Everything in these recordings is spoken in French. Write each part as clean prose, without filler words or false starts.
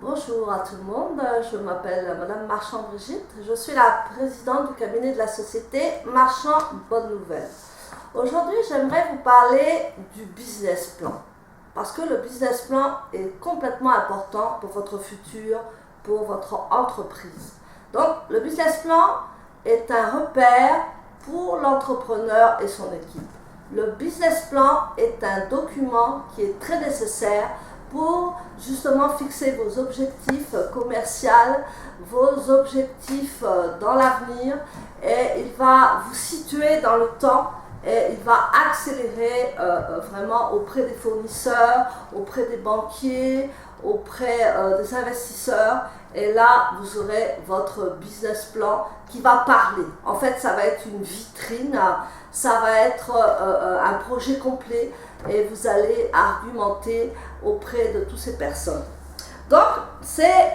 Bonjour à tout le monde, je m'appelle Madame Marchand-Brigitte, je suis la présidente du cabinet de la société Marchand Bonne Nouvelle. Aujourd'hui, j'aimerais vous parler du business plan, parce que le business plan est complètement important pour votre futur, pour votre entreprise. Donc, le business plan est un repère pour l'entrepreneur et son équipe. Le business plan est un document qui est très nécessaire pour justement fixer vos objectifs commerciaux, vos objectifs dans l'avenir, et il va vous situer dans le temps et il va accélérer vraiment auprès des fournisseurs, auprès des banquiers, auprès des investisseurs, et là vous aurez votre business plan qui va parler. En fait, ça va être une vitrine, ça va être un projet complet et vous allez argumenter auprès de toutes ces personnes. Donc, c'est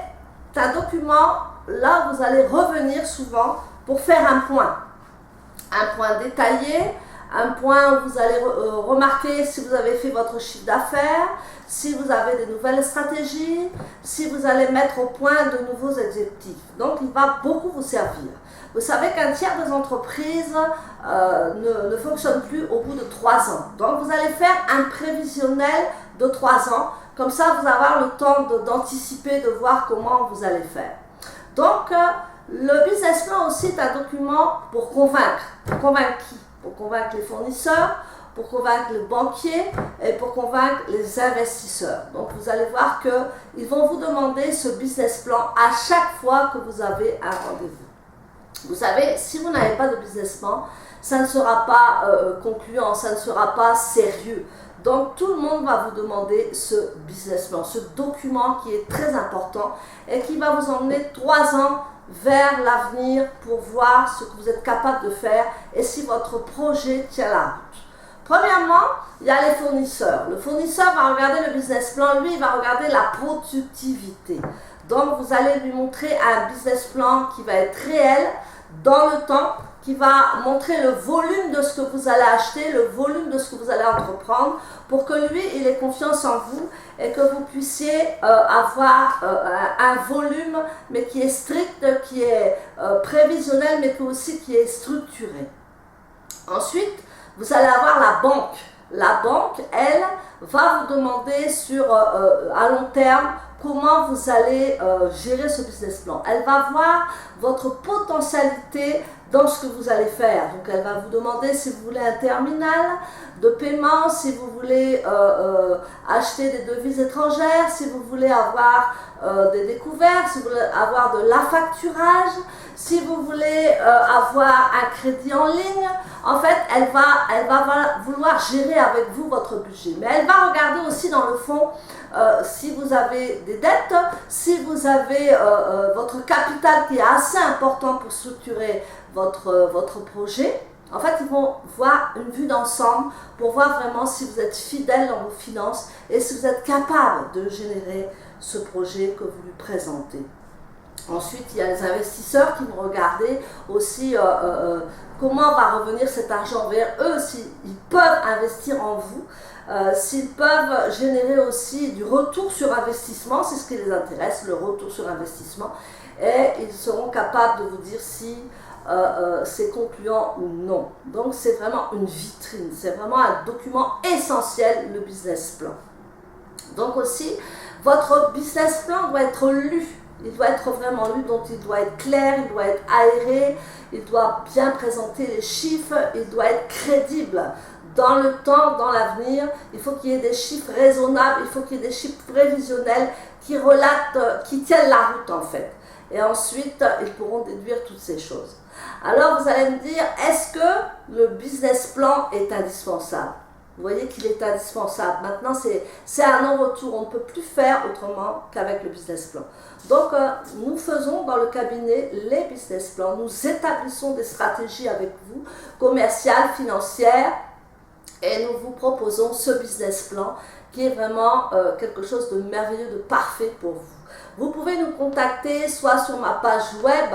un document, là vous allez revenir souvent pour faire un point détaillé, un point où vous allez remarquer si vous avez fait votre chiffre d'affaires, si vous avez des nouvelles stratégies, si vous allez mettre au point de nouveaux objectifs. Donc, il va beaucoup vous servir. Vous savez qu'un tiers des entreprises ne fonctionne plus au bout de 3 ans. Donc, vous allez faire un prévisionnel de 3 ans. Comme ça, vous allez avoir le temps d'anticiper, de voir comment vous allez faire. Donc, le business plan aussi est un document pour convaincre. Pour convaincre qui? Pour convaincre les fournisseurs, pour convaincre les banquiers et pour convaincre les investisseurs. Donc, vous allez voir qu'ils vont vous demander ce business plan à chaque fois que vous avez un rendez-vous. Vous savez, si vous n'avez pas de business plan, ça ne sera pas concluant, ça ne sera pas sérieux. Donc, tout le monde va vous demander ce business plan, ce document qui est très important et qui va vous emmener 3 ans vers l'avenir pour voir ce que vous êtes capable de faire et si votre projet tient la route. Premièrement, il y a les fournisseurs. Le fournisseur va regarder le business plan, lui, il va regarder la productivité. Donc, vous allez lui montrer un business plan qui va être réel dans le temps, qui va montrer le volume de ce que vous allez acheter, le volume de ce que vous allez entreprendre, pour que lui, il ait confiance en vous et que vous puissiez avoir un volume, mais qui est strict, qui est prévisionnel, mais aussi qui est structuré. Ensuite, vous allez avoir la banque. La banque, elle, va vous demander à long terme comment vous allez gérer ce business plan. Elle va voir votre potentialité dans ce que vous allez faire. Donc, elle va vous demander si vous voulez un terminal de paiement, si vous voulez acheter des devises étrangères, si vous voulez avoir des découvertes, si vous voulez avoir de l'affacturage, si vous voulez avoir un crédit en ligne. En fait, elle va vouloir gérer avec vous votre budget. Mais elle va regarder aussi dans le fond si vous avez des dettes, si vous avez votre capital qui est assez important pour structurer votre projet. En fait, ils vont voir une vue d'ensemble pour voir vraiment si vous êtes fidèle dans vos finances et si vous êtes capable de générer ce projet que vous lui présentez. Ensuite, il y a les investisseurs qui vont regarder aussi comment va revenir cet argent vers eux, s'ils peuvent investir en vous, s'ils peuvent générer aussi du retour sur investissement, c'est ce qui les intéresse, le retour sur investissement, et ils seront capables de vous dire si c'est concluant ou non. Donc, c'est vraiment une vitrine, c'est vraiment un document essentiel, le business plan. Donc aussi, votre business plan doit être lu. Il doit être vraiment lu, donc il doit être clair, il doit être aéré, il doit bien présenter les chiffres, il doit être crédible. Dans le temps, dans l'avenir, il faut qu'il y ait des chiffres raisonnables, il faut qu'il y ait des chiffres prévisionnels qui relatent, qui tiennent la route en fait. Et ensuite, ils pourront déduire toutes ces choses. Alors vous allez me dire, est-ce que le business plan est indispensable? Vous voyez qu'il est indispensable. Maintenant, c'est un non-retour. On ne peut plus faire autrement qu'avec le business plan. Donc, nous faisons dans le cabinet les business plans. Nous établissons des stratégies avec vous, commerciales, financières, et nous vous proposons ce business plan qui est vraiment quelque chose de merveilleux, de parfait pour vous. Vous pouvez nous contacter soit sur ma page web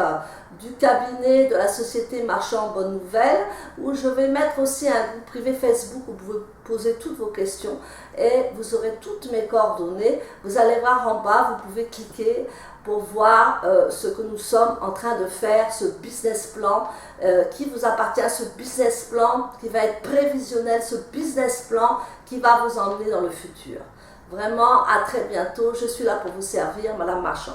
du cabinet de la société Marchand Bonne Nouvelle, où je vais mettre aussi un groupe privé Facebook où vous pouvez poser toutes vos questions et vous aurez toutes mes coordonnées. Vous allez voir en bas, vous pouvez cliquer pour voir ce que nous sommes en train de faire, ce business plan qui vous appartient, ce business plan qui va être prévisionnel, ce business plan qui va vous emmener dans le futur. Vraiment, à très bientôt. Je suis là pour vous servir, Madame Marchand.